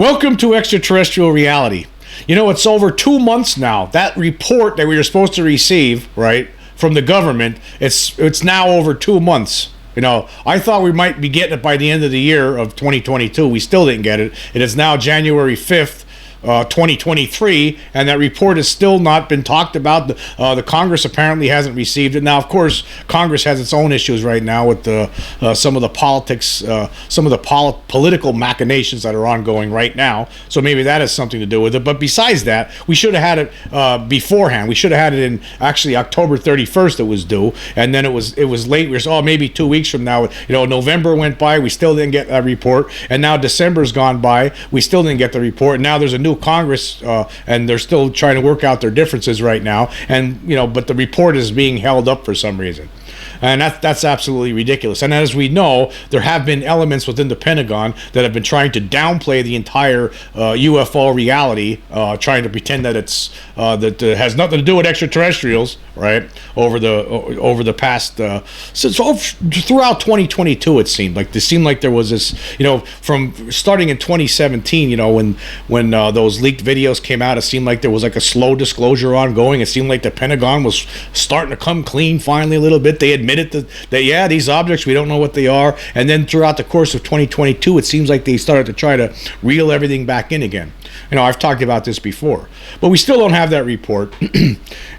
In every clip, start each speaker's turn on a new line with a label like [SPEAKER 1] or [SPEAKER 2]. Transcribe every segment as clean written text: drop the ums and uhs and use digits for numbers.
[SPEAKER 1] Welcome to Extraterrestrial Reality. You know, it's over 2 months now. That report that we were supposed to receive, right, from the government, it's now over 2 months. You know, I thought we might be getting it by the end of the year of 2022. We still didn't get it. It is now January 5th. 2023, and that report has still not been talked about. The Congress apparently hasn't received it. Now, of course, Congress has its own issues right now with some of the politics, some of the political machinations that are ongoing right now. So maybe that has something to do with it. But besides that, we should have had it beforehand. We should have had it in actually October 31st. It was due, and then it was late. We were maybe 2 weeks from now. You know, November went by. We still didn't get a report, and now December's gone by. We still didn't get the report. And now there's a new Congress, and they're still trying to work out their differences right now, and but the report is being held up for some reason, and that's absolutely ridiculous. And as we know, there have been elements within the Pentagon that have been trying to downplay the entire UFO reality, trying to pretend that it's that has nothing to do with extraterrestrials, right? Over the past so throughout 2022, it seemed like there was this, from starting in 2017, when those leaked videos came out, it seemed like there was like a slow disclosure ongoing. It seemed like the Pentagon was starting to come clean finally a little bit. They admitted that yeah, these objects, we don't know what they are. And then throughout the course of 2022, it seems like they started to try to reel everything back in again. I've talked about this before, but we still don't have that report.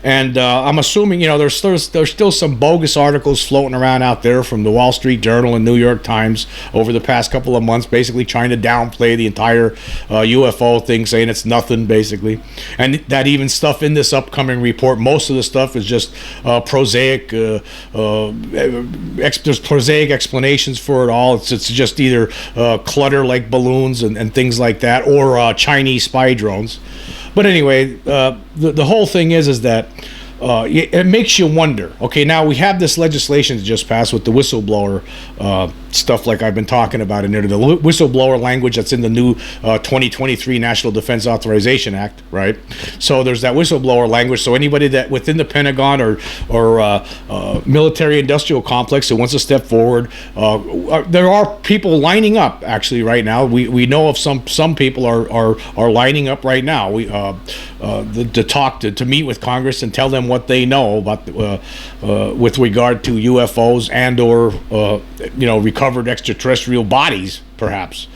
[SPEAKER 1] And I'm assuming, there's still some bogus articles floating around out there from the Wall Street Journal and New York Times over the past couple of months, basically trying to downplay the entire UFO thing, saying it's nothing, basically. And that even stuff in this upcoming report, most of the stuff is just prosaic. There's prosaic explanations for it all. It's just either clutter like balloons and things like that, or Chinese spy drones. But anyway, the whole thing is that it makes you wonder. Okay, now we have this legislation that just passed with the whistleblower stuff, like I've been talking about in there, the whistleblower language that's in the new 2023 National Defense Authorization Act, right? So there's that whistleblower language. So anybody that within the Pentagon or military-industrial complex that wants to step forward, there are people lining up actually right now. We know of some people are lining up right now. To meet with Congress and tell them what they know about with regard to UFOs and or recovered extraterrestrial bodies, perhaps.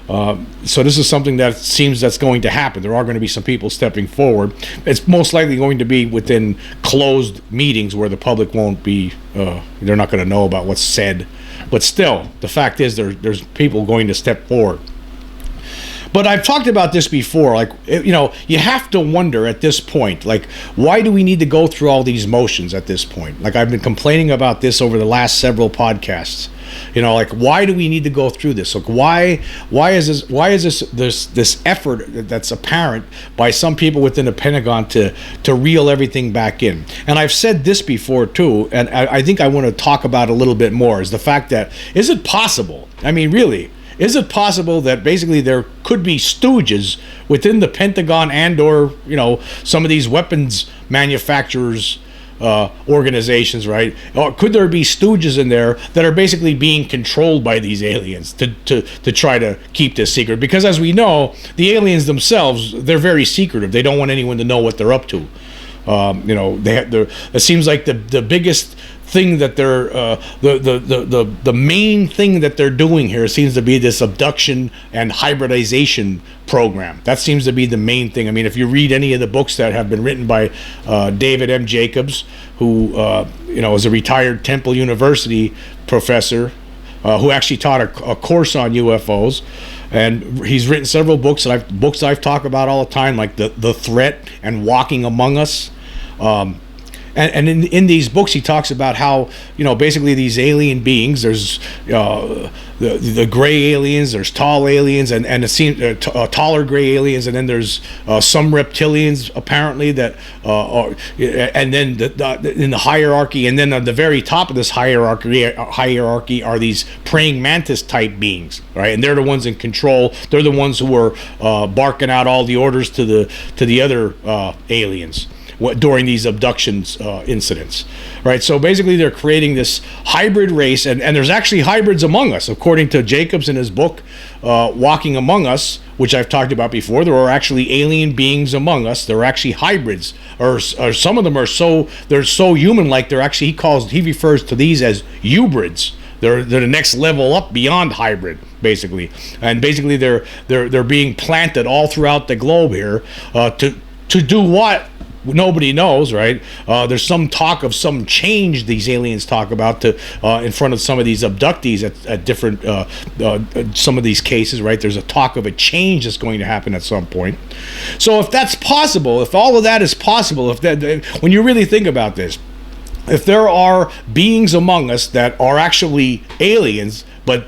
[SPEAKER 1] So this is something that seems that's going to happen. There are going to be some people stepping forward. It's most likely going to be within closed meetings where the public won't be. They're not going to know about what's said. But still, the fact is there's people going to step forward. But I've talked about this before, you have to wonder at this point, why do we need to go through all these motions at this point? I've been complaining about this over the last several podcasts. Why do we need to go through this? Why is this effort that's apparent by some people within the Pentagon to reel everything back in? And I've said this before too, and I think I want to talk about it a little bit more, is the fact that, is it possible? I mean, really, is it possible that basically there could be stooges within the Pentagon and or, some of these weapons manufacturers organizations, right? Or could there be stooges in there that are basically being controlled by these aliens to try to keep this secret? Because as we know, the aliens themselves, they're very secretive. They don't want anyone to know what they're up to. It seems like the biggest thing that they're the main thing that they're doing here seems to be this abduction and hybridization program. That seems to be the main thing. I mean, if you read any of the books that have been written by David M. Jacobs, who is a retired Temple University professor who actually taught a course on UFOs. And he's written several books that I've talked about all the time, like the Threat and Walking Among Us. And in these books, he talks about how, basically these alien beings, there's the gray aliens, there's tall aliens, and it seems taller gray aliens, and then there's some reptilians apparently that are, and then in the hierarchy, and then on the very top of this hierarchy are these praying mantis type beings, right? And they're the ones in control. They're the ones who are barking out all the orders to the other aliens. during these abductions incidents, right? So basically they're creating this hybrid race, and there's actually hybrids among us. According to Jacobs in his book, Walking Among Us, which I've talked about before, there are actually alien beings among us. There are actually hybrids, or some of them are they're so human-like, he refers to these as hybrids. They're the next level up beyond hybrid, basically, and basically they're being planted all throughout the globe here to do what? Nobody knows, right? There's some talk of some change these aliens talk about in front of some of these abductees at different some of these cases, right? There's a talk of a change that's going to happen at some point. So if that's possible, if all of that is possible, when you really think about this, if there are beings among us that are actually aliens, but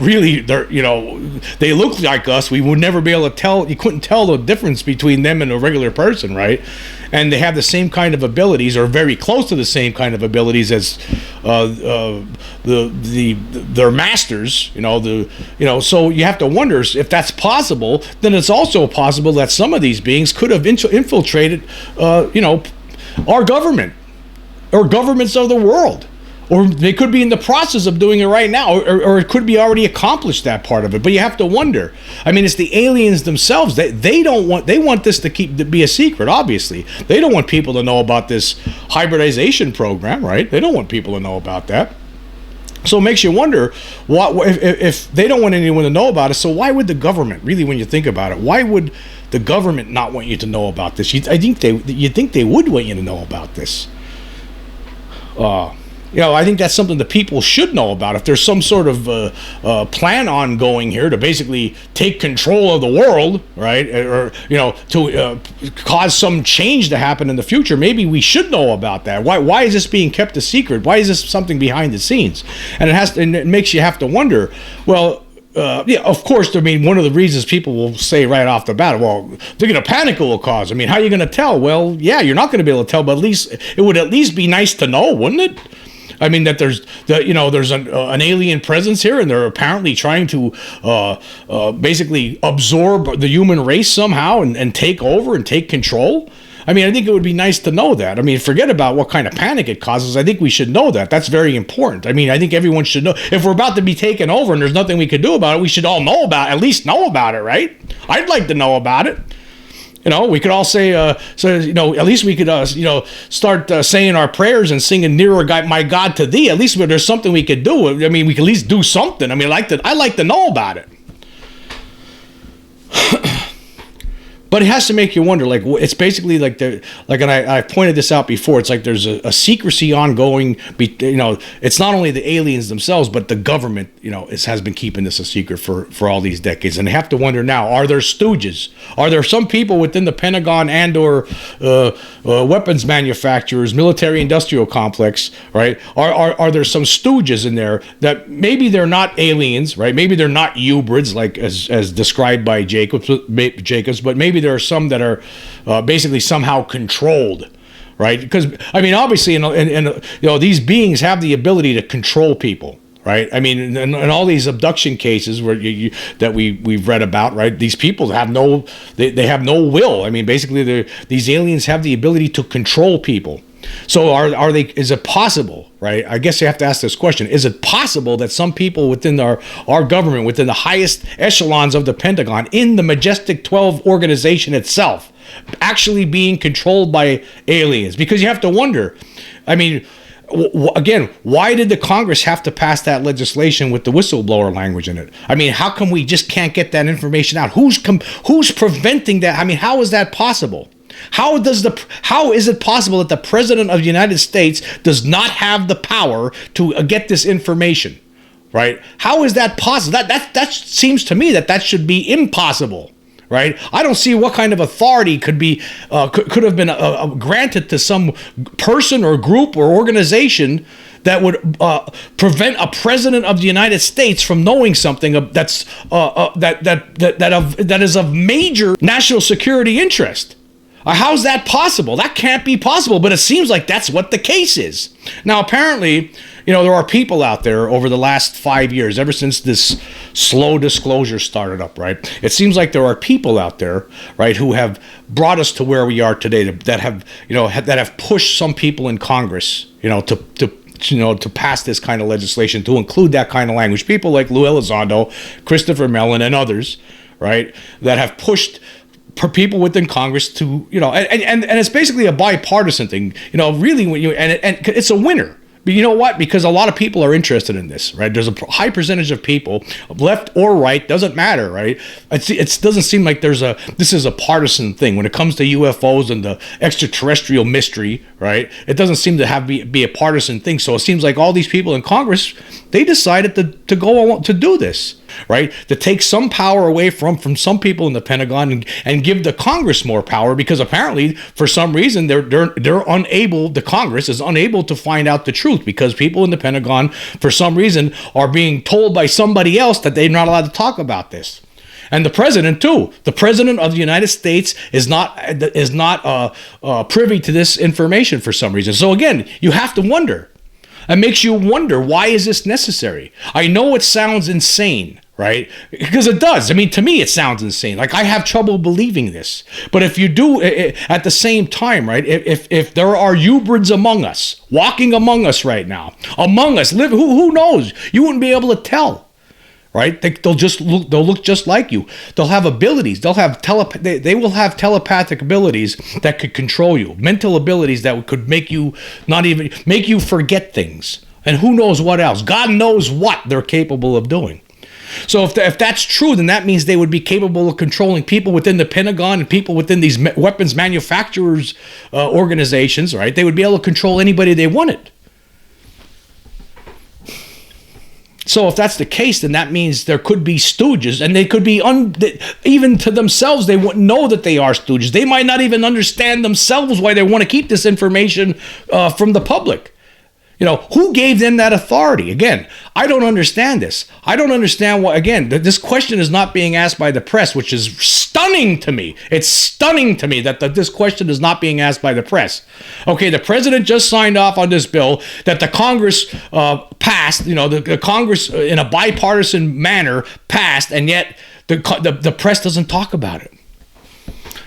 [SPEAKER 1] really they're, they look like us, we would never be able to tell. You couldn't tell the difference between them and a regular person, right? And they have the same kind of abilities, or very close to the same kind of abilities as their masters. So you have to wonder if that's possible. Then it's also possible that some of these beings could have infiltrated, our government or governments of the world, or they could be in the process of doing it right now, or it could be already accomplished, that part of it. But you have to wonder. I mean, it's the aliens themselves. They want this to be a secret. Obviously, they don't want people to know about this hybridization program, right? They don't want people to know about that. So it makes you wonder, if they don't want anyone to know about it, so why would the government, really, when you think about it, why would the government not want you to know about this? You'd think they would want you to know about this. I think that's something that people should know about. If there's some sort of plan ongoing here to basically take control of the world, right, or to cause some change to happen in the future, maybe we should know about that. Why is this being kept a secret? Why is this something behind the scenes? And it makes you have to wonder. Well, of course. I mean, one of the reasons people will say right off the bat, well, they're going to panic it will cause. I mean, how are you going to tell? Well, yeah, you're not going to be able to tell, but it would at least be nice to know, wouldn't it? I mean, that there's an alien presence here, and they're apparently trying to basically absorb the human race somehow and take over and take control. I mean, I think it would be nice to know that. I mean, forget about what kind of panic it causes. I think we should know that. That's very important. I mean, I think everyone should know. If we're about to be taken over and there's nothing we can do about it, we should all know about it, at least know about it, right? I'd like to know about it. We could all say, at least we could, start saying our prayers and singing "Nearer, God, My God, to Thee." At least there's something we could do. I mean, we could at least do something. I mean, I like to know about it. But it has to make you wonder, like, it's basically like and I pointed this out before, it's like there's a secrecy ongoing, it's not only the aliens themselves, but the government, has been keeping this a secret for all these decades. And they have to wonder now, are there stooges? Are there some people within the Pentagon and or weapons manufacturers, military industrial complex, right? Are there some stooges in there that maybe they're not aliens, right? Maybe they're not hybrids, like as described by Jacobs, but maybe there are some that are basically somehow controlled, right? Because I mean, obviously, these beings have the ability to control people, right? I mean, in all these abduction cases that we've read about, right? These people have they have no will. I mean, basically, these aliens have the ability to control people. So is it possible, right? I guess you have to ask this question. Is it possible that some people within our government, within the highest echelons of the Pentagon, in the Majestic 12 organization itself, actually being controlled by aliens? Because you have to wonder, I mean, again, why did the Congress have to pass that legislation with the whistleblower language in it? I mean, how come we just can't get that information out? Who's preventing that? I mean, how is that possible? How is it possible that the President of the United States does not have the power to get this information, right? How is that possible? That seems to me that should be impossible, right? I don't see what kind of authority could have been granted to some person or group or organization that would prevent a president of the United States from knowing something that is of major national security interest. How's that possible? That can't be possible, but it seems like that's what the case is. Now, apparently, there are people out there over the last 5 years, ever since this slow disclosure started up, right? It seems like there are people out there, right, who have brought us to where we are today, that have pushed some people in Congress, to pass this kind of legislation, to include that kind of language. People like Lou Elizondo, Christopher Mellon, and others, right, that have pushed people within Congress to, and it's basically a bipartisan thing, really, and it's a winner. But you know what? Because a lot of people are interested in this, right? There's a high percentage of people, left or right, doesn't matter, right? It doesn't seem like this is a partisan thing when it comes to UFOs and the extraterrestrial mystery, right? It doesn't seem to be a partisan thing. So it seems like all these people in Congress, they decided to go along to do this, right? To take some power away from some people in the Pentagon and give the Congress more power, because apparently for some reason they're unable, the Congress is unable to find out the truth, because people in the Pentagon for some reason are being told by somebody else that they're not allowed to talk about this. And the president too. The president of the United States is not privy to this information for some reason. So again, you have to wonder. It makes you wonder, why is this necessary? I know it sounds insane, right? Because it does. I mean, to me, it sounds insane. Like, I have trouble believing this. But if you do, at the same time, right, if there are hybrids among us, walking among us right now, among us, who knows? You wouldn't be able to tell. Right? They'll look just like you. They'll have abilities. They will have telepathic abilities that could control you. Mental abilities that could make you forget things. And who knows what else? God knows what they're capable of doing. So if that's true, then that means they would be capable of controlling people within the Pentagon and people within these weapons manufacturers organizations, right? They would be able to control anybody they wanted. So if that's the case, then that means there could be stooges, and they could be, even to themselves, they wouldn't know that they are stooges. They might not even understand themselves why they want to keep this information from the public. Who gave them that authority? Again, I don't understand this. I don't understand why, again, this question is not being asked by the press, which is stunning to me. It's stunning to me that this question is not being asked by the press. Okay, the president just signed off on this bill that the Congress passed, the Congress in a bipartisan manner passed, and yet the press doesn't talk about it.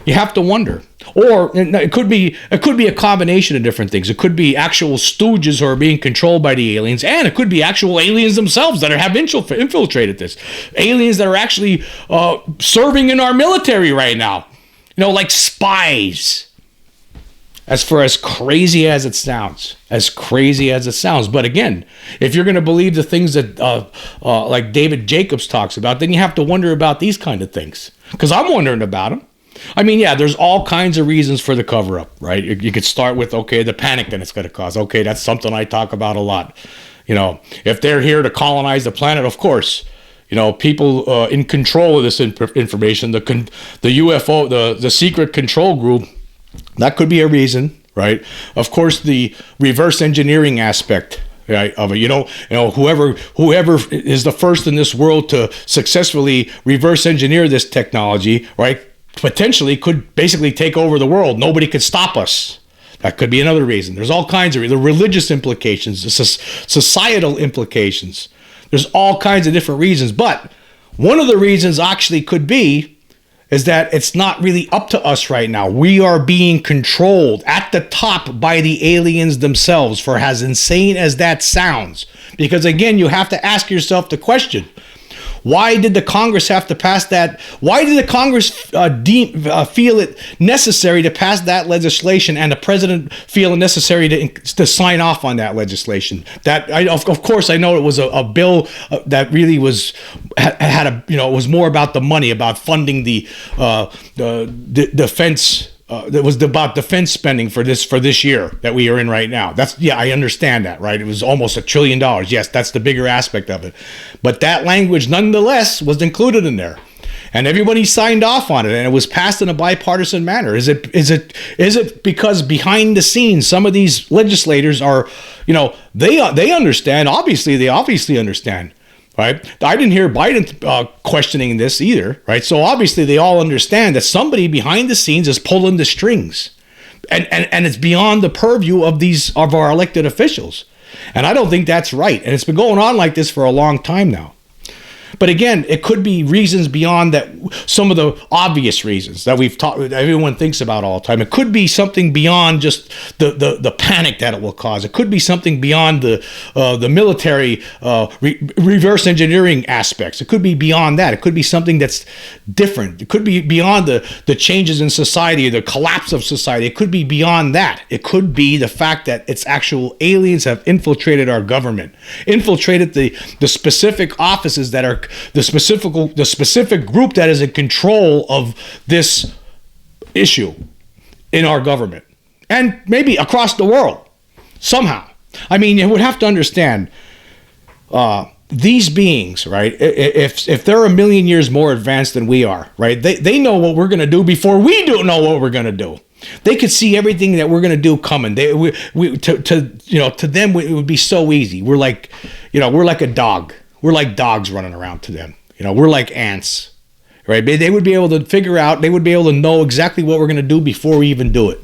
[SPEAKER 1] You have to wonder. Or it could be a combination of different things. It could be actual stooges who are being controlled by the aliens, and it could be actual aliens themselves that have infiltrated this. Aliens that are actually serving in our military right now. Like spies. As crazy as it sounds. But again, if you're going to believe the things that like David Jacobs talks about, then you have to wonder about these kind of things. Because I'm wondering about them. I mean, yeah, there's all kinds of reasons for the cover-up, right? You could start with, okay, the panic that it's going to cause. Okay, that's something I talk about a lot. If they're here to colonize the planet, of course, people in control of this information, the UFO, the secret control group, that could be a reason, right? Of course, the reverse engineering aspect, right, of it. Whoever is the first in this world to successfully reverse engineer this technology, right, potentially could basically take over the world. Nobody could stop us. That could be another reason. There's all kinds of the religious implications, the societal implications. There's all kinds of different reasons. But one of the reasons actually could be is that it's not really up to us right now. We are being controlled at the top by the aliens themselves, for as insane as that sounds. Because again, you have to ask yourself the question, why did the Congress have to pass that? Why did the Congress feel it necessary to pass that legislation, and the president feel it necessary to sign off on that legislation? Of course, I know it was a bill that really it was more about the money, about funding the defense. That was about defense spending for this year that we are in right now. I understand that, right? It was almost $1 trillion. Yes, that's the bigger aspect of it. But that language, nonetheless, was included in there, and everybody signed off on it, and it was passed in a bipartisan manner. Is it because behind the scenes, some of these legislators are, they understand. They obviously understand. Right? I didn't hear Biden questioning this either, right? So obviously they all understand that somebody behind the scenes is pulling the strings, and it's beyond the purview of our elected officials. And I don't think that's right. And it's been going on like this for a long time now. But again, it could be reasons beyond that, some of the obvious reasons that everyone thinks about all the time. It could be something beyond just the panic that it will cause. It could be something beyond the military reverse engineering aspects. It could be beyond that. It could be something that's different. It could be beyond the changes in society, the collapse of society. It could be beyond that. It could be the fact that it's actual aliens have infiltrated our government, infiltrated the specific offices that are the specific group that is in control of this issue in our government, and maybe across the world somehow. I mean, you would have to understand these beings, right? If they're a million years more advanced than we are, right? They know what we're going to do before we don't know what we're going to do. They could see everything that we're going to do coming. To them, it would be so easy. We're like a dog. We're like dogs running around to them. We're like ants, right? They would be able to figure out, they would be able to know exactly what we're going to do before we even do it.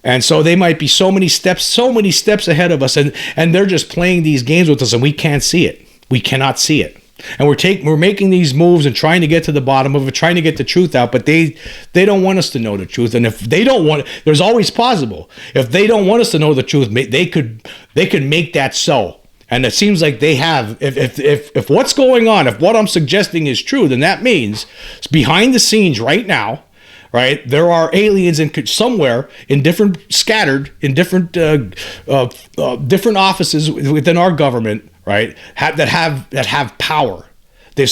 [SPEAKER 1] And so they might be so many steps ahead of us, and they're just playing these games with us, and we can't see it. We cannot see it. And we're making these moves and trying to get to the bottom of it, trying to get the truth out, but they don't want us to know the truth. And if they don't want, there's always possible. If they don't want us to know the truth, they could make that so. And it seems like they have. If what's going on, if what I'm suggesting is true, then that means behind the scenes right now, right, there are aliens somewhere scattered in different offices within our government, right, that have power. They've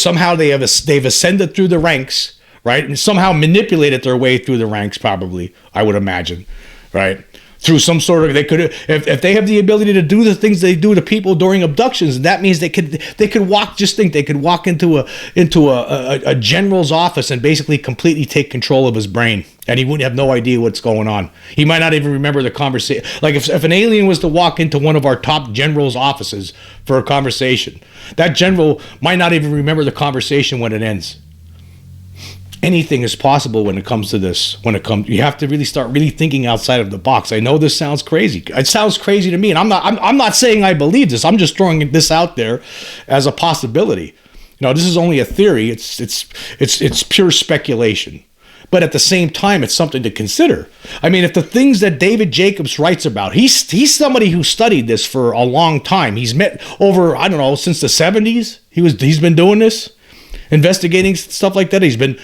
[SPEAKER 1] ascended through the ranks, right, and somehow manipulated their way through the ranks. Probably, I would imagine, right. Through some sort of, they could, if they have the ability to do the things they do to people during abductions, that means they could walk. Just think, they could walk into a general's office and basically completely take control of his brain, and he wouldn't have no idea what's going on. He might not even remember the conversation. Like if an alien was to walk into one of our top generals' offices for a conversation, that general might not even remember the conversation when it ends. Anything is possible when it comes to this. You have to really start thinking outside of the box. I know this sounds crazy. It sounds crazy to me, and I'm not saying I believe this. I'm just throwing this out there as a possibility. This is only a theory. It's pure speculation. But at the same time, it's something to consider. I mean, if the things that David Jacobs writes about, he's somebody who studied this for a long time. He's met over, I don't know, since the 70s. He's been doing this. Investigating stuff like that. He's been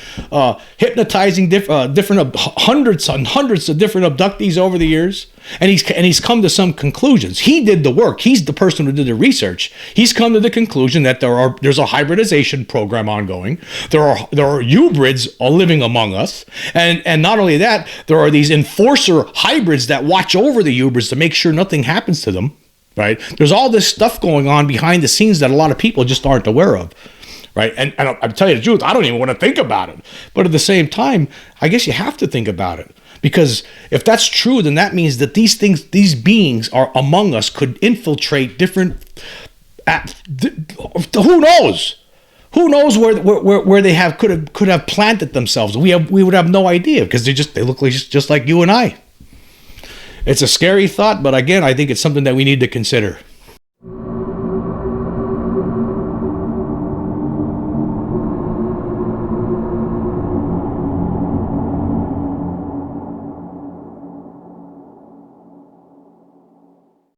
[SPEAKER 1] hypnotizing hundreds and hundreds of different abductees over the years, and he's come to some conclusions. He did the work. He's the person who did the research. He's come to the conclusion that there's a hybridization program ongoing. There are hybrids living among us, and not only that, there are these enforcer hybrids that watch over the hybrids to make sure nothing happens to them. Right? There's all this stuff going on behind the scenes that a lot of people just aren't aware of. Right. And I'll tell you the truth, I don't even want to think about it. But at the same time, I guess you have to think about it. Because if that's true, then that means that these beings are among us, could infiltrate different. Who knows? Who knows where they could have planted themselves? We would have no idea, because they look just like you and I. It's a scary thought, but again, I think it's something that we need to consider.